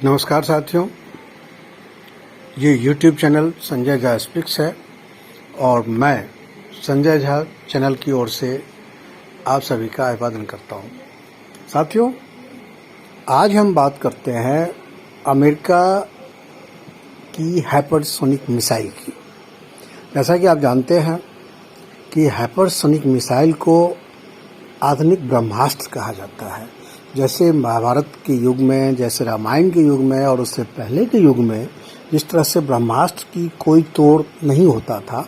नमस्कार साथियों, ये YouTube channel Sanjay Jha speaks है और मैं संजय झा चैनल की ओर से आप सभी का अभिवादन करता हूँ। साथियों, आज हम बात करते हैं अमेरिका की हाइपरसोनिक मिसाइल की। जैसा कि आप जानते हैं कि हाइपरसोनिक मिसाइल को आधुनिक ब्रह्मास्त्र कहा जाता है। जैसे महाभारत के युग में, जैसे रामायण के युग में और उससे पहले के युग में जिस तरह से ब्रह्मास्त्र की कोई तोड़ नहीं होता था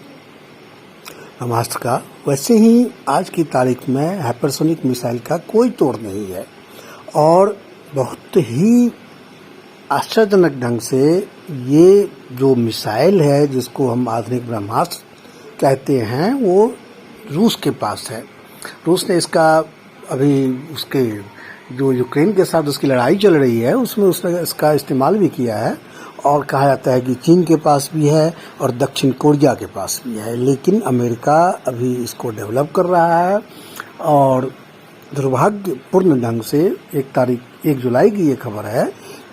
ब्रह्मास्त्र का, वैसे ही आज की तारीख में हाइपरसोनिक मिसाइल का कोई तोड़ नहीं है। और बहुत ही आश्चर्यजनक ढंग से ये जो मिसाइल है जिसको हम आधुनिक ब्रह्मास्त्र कहते हैं, वो रूस के पास है। रूस ने इसका अभी उसके जो यूक्रेन के साथ उसकी लड़ाई चल रही है उसमें उसने इसका इस्तेमाल भी किया है और कहा जाता है कि चीन के पास भी है और दक्षिण कोरिया के पास भी है। लेकिन अमेरिका अभी इसको डेवलप कर रहा है और दुर्भाग्यपूर्ण ढंग से 1 जुलाई की ये खबर है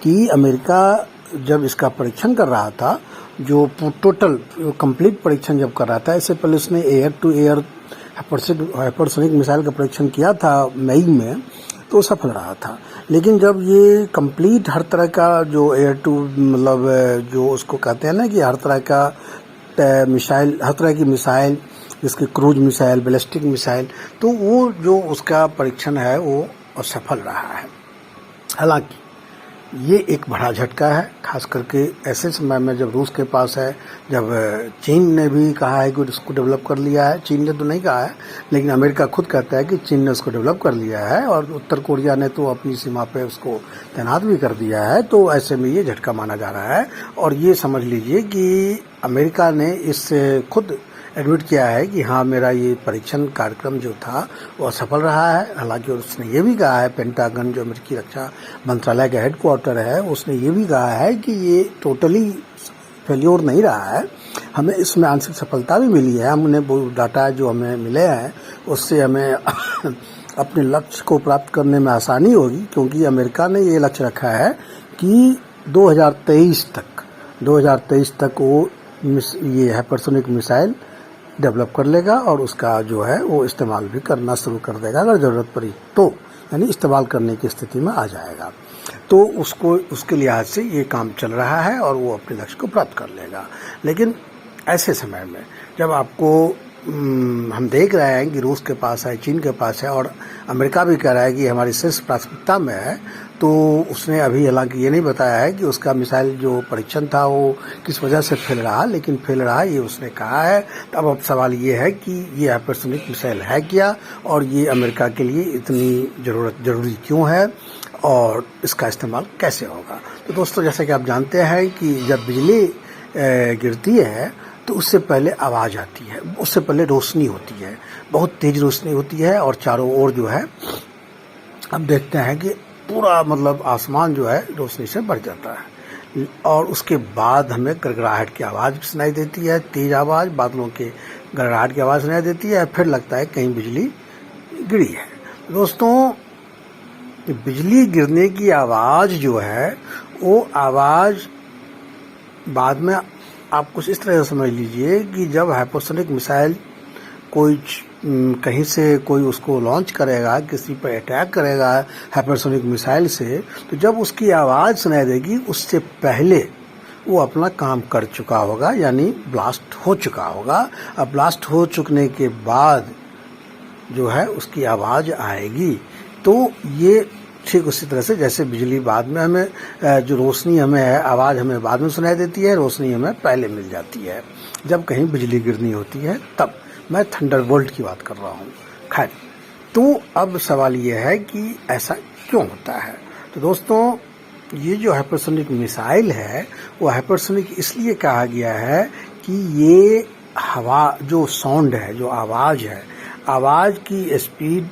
कि अमेरिका जब इसका परीक्षण कर रहा था, जो टोटल कंप्लीट परीक्षण जब कर रहा था, इससे पहले उसने air to air hypersonic missile का परीक्षण किया था मई में, तो सफल रहा था। लेकिन जब ये कंप्लीट हर तरह का जो एयर टू मतलब जो उसको कहते हैं ना कि हर तरह का मिसाइल, हर तरह की मिसाइल, जिसके क्रूज मिसाइल, बैलिस्टिक मिसाइल, तो वो जो उसका परीक्षण है वो असफल रहा है। हालांकि ये एक बड़ा झटका है, खास करके ऐसे समय में जब रूस के पास है, जब चीन ने भी कहा है कि उसको डेवलप कर लिया है। चीन ने तो नहीं कहा है, लेकिन अमेरिका खुद कहता है कि चीन ने उसको डेवलप कर लिया है और उत्तर कोरिया ने तो अपनी सीमा पे उसको तैनात भी कर दिया है। तो ऐसे में ये झटका माना जा रहा है। और ये समझ लीजिए कि अमेरिका ने इससे खुद एडमिट किया है कि हाँ, मेरा ये परीक्षण कार्यक्रम जो था वो असफल रहा है। हालांकि उसने ये भी कहा है, पेंटागन जो अमेरिकी रक्षा मंत्रालय का हेडक्वार्टर है, उसने ये भी कहा है कि ये टोटली फेल्योर नहीं रहा है, हमें इसमें आंशिक सफलता भी मिली है। हमने वो डाटा जो हमें मिले हैं उससे हमें अपने लक्ष्य को प्राप्त करने में आसानी होगी, क्योंकि अमेरिका ने ये लक्ष्य रखा है कि 2023 तक वो ये हाइपरसोनिक मिसाइल डेवलप कर लेगा और उसका जो है वो इस्तेमाल भी करना शुरू कर देगा अगर ज़रूरत पड़ी तो, यानी इस्तेमाल करने की स्थिति में आ जाएगा। तो उसके लिहाज से ये काम चल रहा है और वो अपने लक्ष्य को प्राप्त कर लेगा। लेकिन ऐसे समय में जब आपको हम देख रहे हैं कि रूस के पास है, चीन के पास है और अमेरिका भी कह रहा है कि हमारी शीर्ष प्राथमिकता में है, तो उसने अभी हालांकि ये नहीं बताया है कि उसका मिसाइल जो परीक्षण था वो किस वजह से फेल रहा, लेकिन फेल रहा ये उसने कहा है। तो अब सवाल ये है कि ये हाइपरसोनिक मिसाइल है क्या और ये अमेरिका के लिए इतनी जरूरी क्यों है और इसका इस्तेमाल कैसे होगा। तो दोस्तों, जैसे कि आप जानते हैं कि जब बिजली गिरती है तो उससे पहले आवाज़ आती है, उससे पहले रोशनी होती है, बहुत तेज रोशनी होती है और चारों ओर जो है अब देखते हैं कि पूरा मतलब आसमान जो है रोशनी से भर जाता है। और उसके बाद हमें गड़गड़ाहट की आवाज़ सुनाई देती है, तेज आवाज़, बादलों के गड़गड़ाहट की आवाज़ सुनाई देती है, फिर लगता है कहीं बिजली गिरी है। दोस्तों, बिजली गिरने की आवाज़ जो है वो आवाज़ बाद में आप कुछ इस तरह से समझ लीजिए कि जब हाइपरसोनिक मिसाइल कोई कहीं से कोई उसको लॉन्च करेगा, किसी पर अटैक करेगा हाइपरसोनिक मिसाइल से, तो जब उसकी आवाज़ सुनाई देगी उससे पहले वो अपना काम कर चुका होगा, यानी ब्लास्ट हो चुका होगा। अब ब्लास्ट हो चुकने के बाद जो है उसकी आवाज़ आएगी। तो ये ठीक उसी तरह से जैसे बिजली बाद में हमें जो रोशनी हमें है, आवाज़ हमें बाद में सुनाई देती है, रोशनी हमें पहले मिल जाती है जब कहीं बिजली गिरनी होती है तब। मैं थंडरबोल्ट की बात कर रहा हूँ। खैर, तो अब सवाल ये है कि ऐसा क्यों होता है। तो दोस्तों, ये जो हाइपरसोनिक मिसाइल है वो हाइपरसोनिक इसलिए कहा गया है कि ये हवा जो साउंड है, जो आवाज़ है, आवाज़ की स्पीड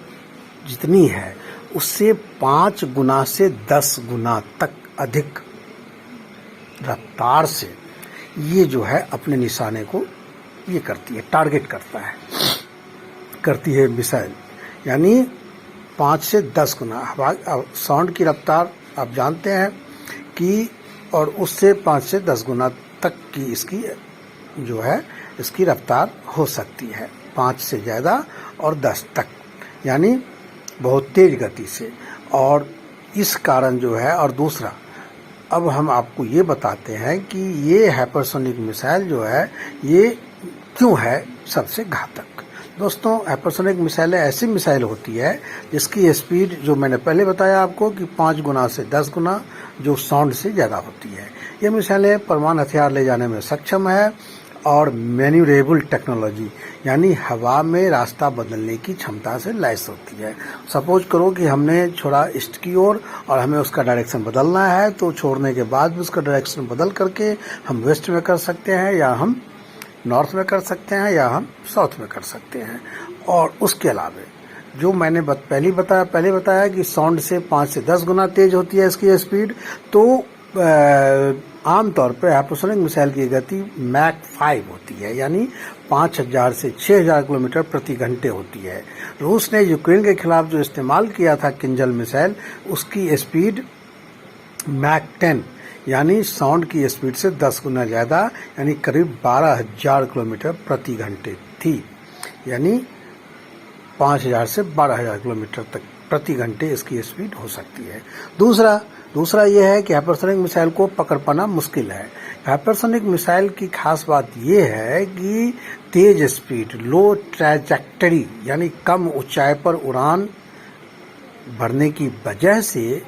जितनी है उससे 5 गुना से 10 गुना तक अधिक रफ्तार से ये जो है अपने निशाने को ये करती है, टारगेट करती है मिसाइल। यानी 5 से 10 गुना साउंड की रफ्तार। आप जानते हैं की, और उससे 5 से 10 गुना तक की इसकी जो है इसकी रफ्तार हो सकती है, 5 से ज़्यादा और 10 तक, यानी बहुत तेज गति से। और इस कारण जो है, और दूसरा अब हम आपको ये बताते हैं कि ये हाइपरसोनिक मिसाइल जो है ये क्यों है सबसे घातक। दोस्तों, हाइपरसोनिक मिसाइलें ऐसी मिसाइल होती है जिसकी स्पीड जो मैंने पहले बताया आपको कि 5 गुना से 10 गुना जो साउंड से ज़्यादा होती है। ये मिसाइलें परमाणु हथियार ले जाने में सक्षम है और मैन्यूरेबल टेक्नोलॉजी यानी हवा में रास्ता बदलने की क्षमता से लैस होती है। सपोज करो कि हमने छोड़ा ईस्ट की ओर और हमें उसका डायरेक्शन बदलना है, तो छोड़ने के बाद भी उसका डायरेक्शन बदल करके हम वेस्ट में कर सकते हैं, या हम नॉर्थ में कर सकते हैं, या हम साउथ में कर सकते हैं। और उसके अलावा जो मैंने पहले बताया कि साउंड से 5 से 10 गुना तेज होती है इसकी स्पीड, तो आमतौर पर हाइपरसोनिक मिसाइल की गति मैक 5 होती है, यानी 5000 से 6000 किलोमीटर प्रति घंटे होती है। रूस ने यूक्रेन के खिलाफ जो इस्तेमाल किया था किंजल मिसाइल, उसकी स्पीड मैक 10 यानी साउंड की स्पीड से 10 गुना ज़्यादा, यानी करीब 12000 किलोमीटर प्रति घंटे थी, यानी 5000 से 12000 किलोमीटर तक प्रति घंटे इसकी स्पीड हो सकती है। दूसरा यह है कि हाइपरसोनिक मिसाइल को पकड़ पाना मुश्किल है। हाइपरसोनिक मिसाइल की खास बात यह है कि तेज स्पीड, लो ट्रैजेक्टरी यानी कम ऊंचाई पर उड़ान भरने की वजह से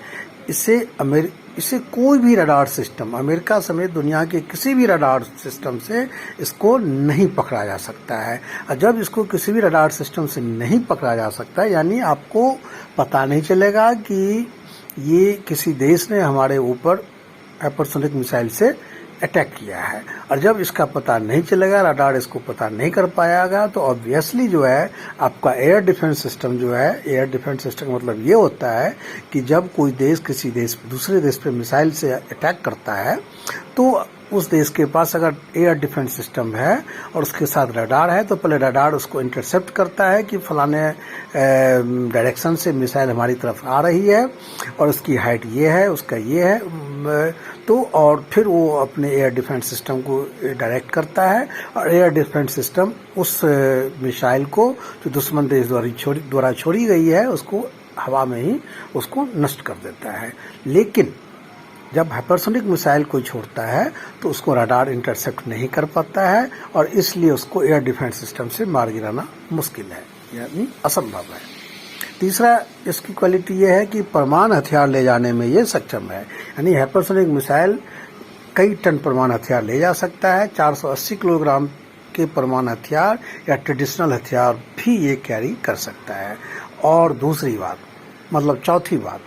इसे कोई भी रडार सिस्टम, अमेरिका समेत दुनिया के किसी भी रडार सिस्टम से इसको नहीं पकड़ा जा सकता है। और जब इसको किसी भी रडार सिस्टम से नहीं पकड़ा जा सकता, यानी आपको पता नहीं चलेगा कि ये किसी देश ने हमारे ऊपर हाइपरसोनिक मिसाइल से अटैक किया है। और जब इसका पता नहीं चलेगा, रडार इसको पता नहीं कर पाएगा, तो ऑब्वियसली जो है आपका एयर डिफेंस सिस्टम जो है, एयर डिफेंस सिस्टम मतलब ये होता है कि जब कोई देश किसी दूसरे देश पे मिसाइल से अटैक करता है, तो उस देश के पास अगर एयर डिफेंस सिस्टम है और उसके साथ रडार है, तो पहले रडार उसको इंटरसेप्ट करता है कि फलाने डायरेक्शन से मिसाइल हमारी तरफ आ रही है और उसकी हाइट ये है, उसका ये है, तो और फिर वो अपने एयर डिफेंस सिस्टम को डायरेक्ट करता है और एयर डिफेंस सिस्टम उस मिसाइल को जो दुश्मन देश द्वारा छोड़ी गई है उसको हवा में ही उसको नष्ट कर देता है। लेकिन जब हाइपरसोनिक मिसाइल कोई छोड़ता है तो उसको रडार इंटरसेप्ट नहीं कर पाता है और इसलिए उसको एयर डिफेंस सिस्टम से मार गिराना मुश्किल है, यानी असंभव है। तीसरा इसकी क्वालिटी ये है कि परमाणु हथियार ले जाने में ये सक्षम है, यानी हाइपरसोनिक मिसाइल कई टन परमाणु हथियार ले जा सकता है। 480 किलोग्राम के परमाणु हथियार या ट्रेडिशनल हथियार भी ये कैरी कर सकता है। और दूसरी बात, मतलब चौथी बात,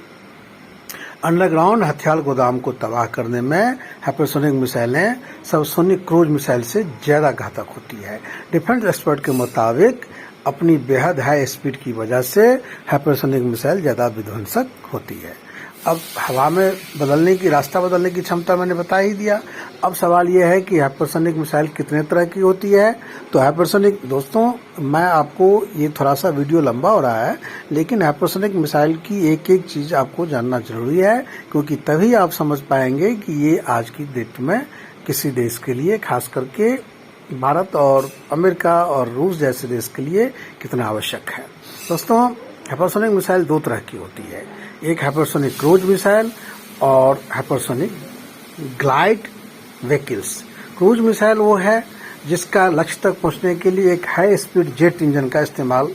अंडरग्राउंड हथियार गोदाम को तबाह करने में हाइपरसोनिक मिसाइलें सबसोनिक क्रूज मिसाइल से ज़्यादा घातक होती है। डिफेंस एक्सपर्ट के मुताबिक अपनी बेहद हाई स्पीड की वजह से हाइपरसोनिक मिसाइल ज़्यादा विध्वंसक होती है। अब हवा में रास्ता बदलने की क्षमता मैंने बता ही दिया। अब सवाल यह है कि हाइपरसोनिक मिसाइल कितने तरह की होती है। तो हाइपरसोनिक, दोस्तों मैं आपको, ये थोड़ा सा वीडियो लंबा हो रहा है, लेकिन हाइपरसोनिक मिसाइल की एक एक चीज़ आपको जानना जरूरी है, क्योंकि तभी आप समझ पाएंगे कि ये आज की डेट में किसी देश के लिए, खास करके भारत और अमेरिका और रूस जैसे देश के लिए कितना आवश्यक है। दोस्तों, हाइपरसोनिक मिसाइल दो तरह की होती है, एक हाइपरसोनिक क्रूज मिसाइल और hypersonic glide vehicles. Cruise missile वो है जिसका लक्ष्य तक पहुंचने के लिए एक हाई स्पीड जेट इंजन का इस्तेमाल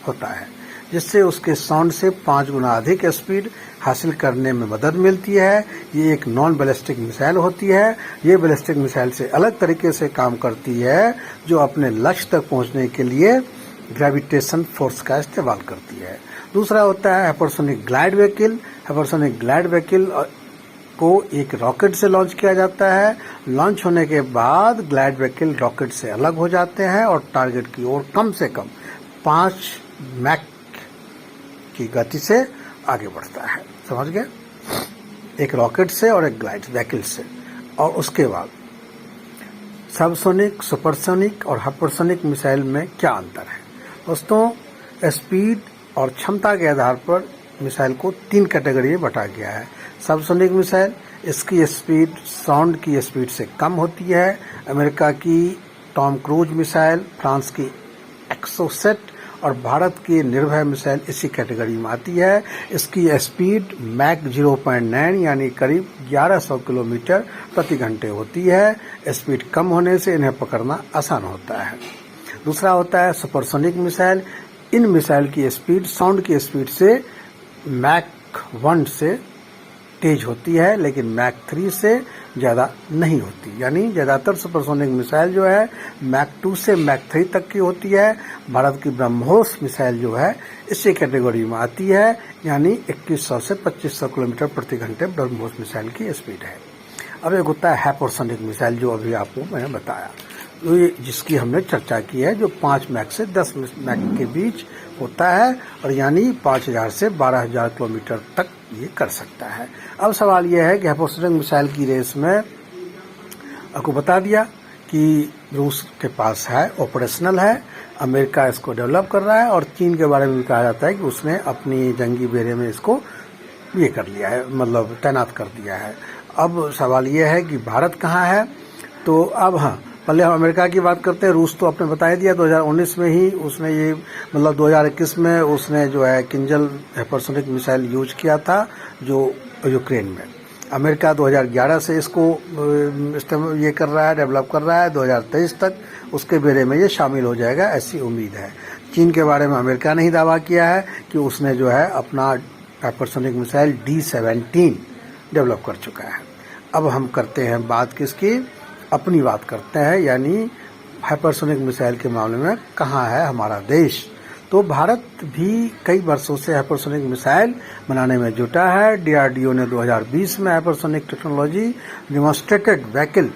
होता है, जिससे उसके साउंड से 5 गुना अधिक स्पीड हासिल करने में मदद मिलती है। ये एक नॉन बैलिस्टिक मिसाइल होती है। ये बैलिस्टिक मिसाइल से अलग तरीके से काम करती है, जो अपने लक्ष्य तक पहुंचने के लिए ग्रेविटेशन फोर्स का इस्तेमाल करती है। दूसरा होता है hypersonic glide vehicle. Hypersonic glide vehicle को एक रॉकेट से लॉन्च किया जाता है। लॉन्च होने के बाद ग्लाइड व्हीकल रॉकेट से अलग हो जाते हैं और टारगेट की ओर कम से कम 5 मैक की गति से आगे बढ़ता है। समझ गए? एक रॉकेट से और एक ग्लाइड व्हीकल से। और उसके बाद सबसोनिक, सुपरसोनिक और हाइपरसोनिक मिसाइल में क्या अंतर है? दोस्तों, स्पीड और क्षमता के आधार पर मिसाइल को 3 कैटेगरी में बांटा गया है। सबसोनिक मिसाइल, इसकी स्पीड साउंड की स्पीड से कम होती है। अमेरिका की टॉम क्रूज मिसाइल, फ्रांस की एक्सोसेट और भारत की निर्भय मिसाइल इसी कैटेगरी में आती है। इसकी स्पीड मैक 0.9 यानी करीब 1100 किलोमीटर प्रति घंटे होती है। स्पीड कम होने से इन्हें पकड़ना आसान होता है। दूसरा होता है सुपरसोनिक मिसाइल। इन मिसाइल की स्पीड साउंड की स्पीड से मैक 1 से तेज होती है, लेकिन मैक 3 से ज़्यादा नहीं होती। यानी ज़्यादातर सुपरसोनिक मिसाइल जो है मैक 2 से मैक 3 तक की होती है। भारत की ब्रह्मोस मिसाइल जो है इसी कैटेगरी में आती है, यानी 2100 से 2500 किलोमीटर प्रति घंटे ब्रह्मोस मिसाइल की स्पीड है। अब एक होता है हाइपरसोनिक मिसाइल, जो अभी आपको मैंने बताया, जिसकी हमने चर्चा की है, जो 5 मैक से 10 मैक के बीच होता है और यानी 5000 से 12000 किलोमीटर तक ये कर सकता है। अब सवाल यह है कि हाइपरसोनिक मिसाइल की रेस में आपको बता दिया कि रूस के पास है, ऑपरेशनल है, अमेरिका इसको डेवलप कर रहा है और चीन के बारे में भी कहा जाता है कि उसने अपनी जंगी बेड़े में इसको ये कर लिया है, मतलब तैनात कर दिया है। अब सवाल यह है कि भारत कहाँ है, तो अब हाँ, पहले हम अमेरिका की बात करते हैं। रूस तो आपने बता ही दिया, 2019 में ही उसने ये, मतलब 2021 में उसने जो है किंजल हाइपरसोनिक मिसाइल यूज किया था, जो यूक्रेन में। अमेरिका 2011 से इसको ये कर रहा है, डेवलप कर रहा है। 2023 तक उसके बेड़े में ये शामिल हो जाएगा, ऐसी उम्मीद है। चीन के बारे में अमेरिका ने ही दावा किया है कि उसने जो है अपना हाइपरसोनिक मिसाइल D-17 डेवलप कर चुका है। अब हम करते हैं बात किसकी, अपनी बात करते हैं, यानी हाइपरसोनिक मिसाइल के मामले में कहाँ है हमारा देश। तो भारत भी कई वर्षों से हाइपरसोनिक मिसाइल बनाने में जुटा है। DRDO ने 2020 में हाइपरसोनिक टेक्नोलॉजी डेमोन्स्ट्रेटेड व्हीकल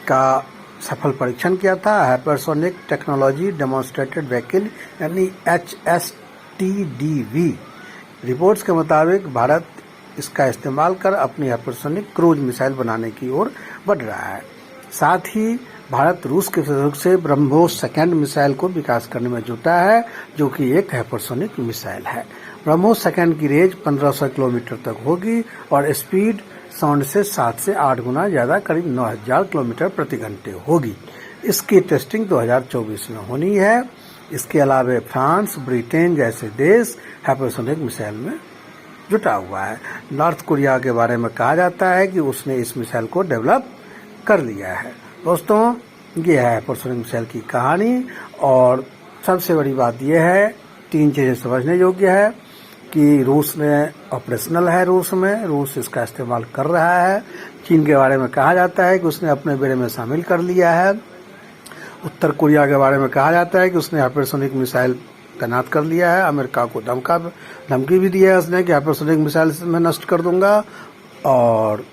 का सफल परीक्षण किया था। हाइपरसोनिक टेक्नोलॉजी डेमोन्स्ट्रेटेड व्हीकल यानी HSTDV रिपोर्ट्स के मुताबिक भारत इसका इस्तेमाल कर अपनी हाइपरसोनिक क्रूज मिसाइल बनाने की ओर बढ़ रहा है। साथ ही भारत रूस के सहयोग से ब्रह्मोस सेकंड मिसाइल को विकास करने में जुटा है, जो कि एक हाइपरसोनिक मिसाइल है। ब्रह्मोस सेकंड की रेंज 1500 किलोमीटर तक होगी और स्पीड साउंड से 7 से 8 गुना ज़्यादा, करीब 9000 किलोमीटर प्रति घंटे होगी। इसकी टेस्टिंग 2024 में होनी है। इसके अलावा फ्रांस, ब्रिटेन जैसे देश हाइपरसोनिक मिसाइल में जुटा हुआ है। नॉर्थ कोरिया के बारे में कहा जाता है कि उसने इस मिसाइल को डेवलप कर लिया है। दोस्तों, ये है हाइपरसोनिक मिसाइल की कहानी और सबसे बड़ी बात यह है, 3 चीज़ें समझने योग्य है कि रूस ने ऑपरेशनल है, रूस इसका इस्तेमाल कर रहा है। चीन के बारे में कहा जाता है कि उसने अपने बेड़े में शामिल कर लिया है। उत्तर कोरिया के बारे में कहा जाता है कि उसने हाइपरसोनिक मिसाइल तैनात कर लिया है। अमेरिका को धमकी भी दिया है उसने कि हाइपरसोनिक मिसाइल मैं नष्ट कर दूंगा, और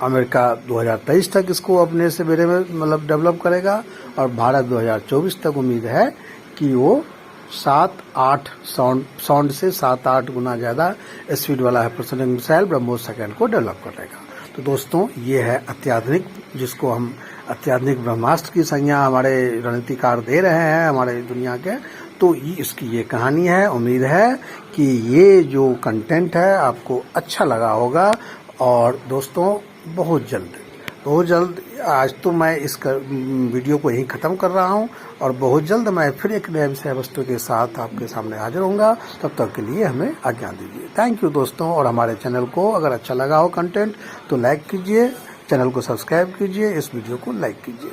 अमेरिका 2023 तक इसको अपने से बेड़े में मतलब डेवलप करेगा और भारत 2024 तक उम्मीद है कि वो 7-8 साउंड से 7-8 गुना ज़्यादा स्पीड वाला हाइपरसोनिक मिसाइल ब्रह्मोस सेकंड को डेवलप करेगा। तो दोस्तों, ये है अत्याधुनिक, जिसको हम अत्याधुनिक ब्रह्मास्त्र की संज्ञा हमारे रणनीतिकार दे रहे हैं हमारे दुनिया के। तो इसकी ये कहानी है। उम्मीद है कि ये जो कंटेंट है आपको अच्छा लगा होगा। और दोस्तों, बहुत जल्द आज तो मैं इस वीडियो को यहीं ख़त्म कर रहा हूं और बहुत जल्द मैं फिर एक नए विषय वस्तु के साथ आपके सामने हाजिर होऊंगा। तब तक के लिए हमें आज्ञा दीजिए। थैंक यू दोस्तों। और हमारे चैनल को अगर अच्छा लगा हो कंटेंट तो लाइक कीजिए, चैनल को सब्सक्राइब कीजिए, इस वीडियो को लाइक कीजिए।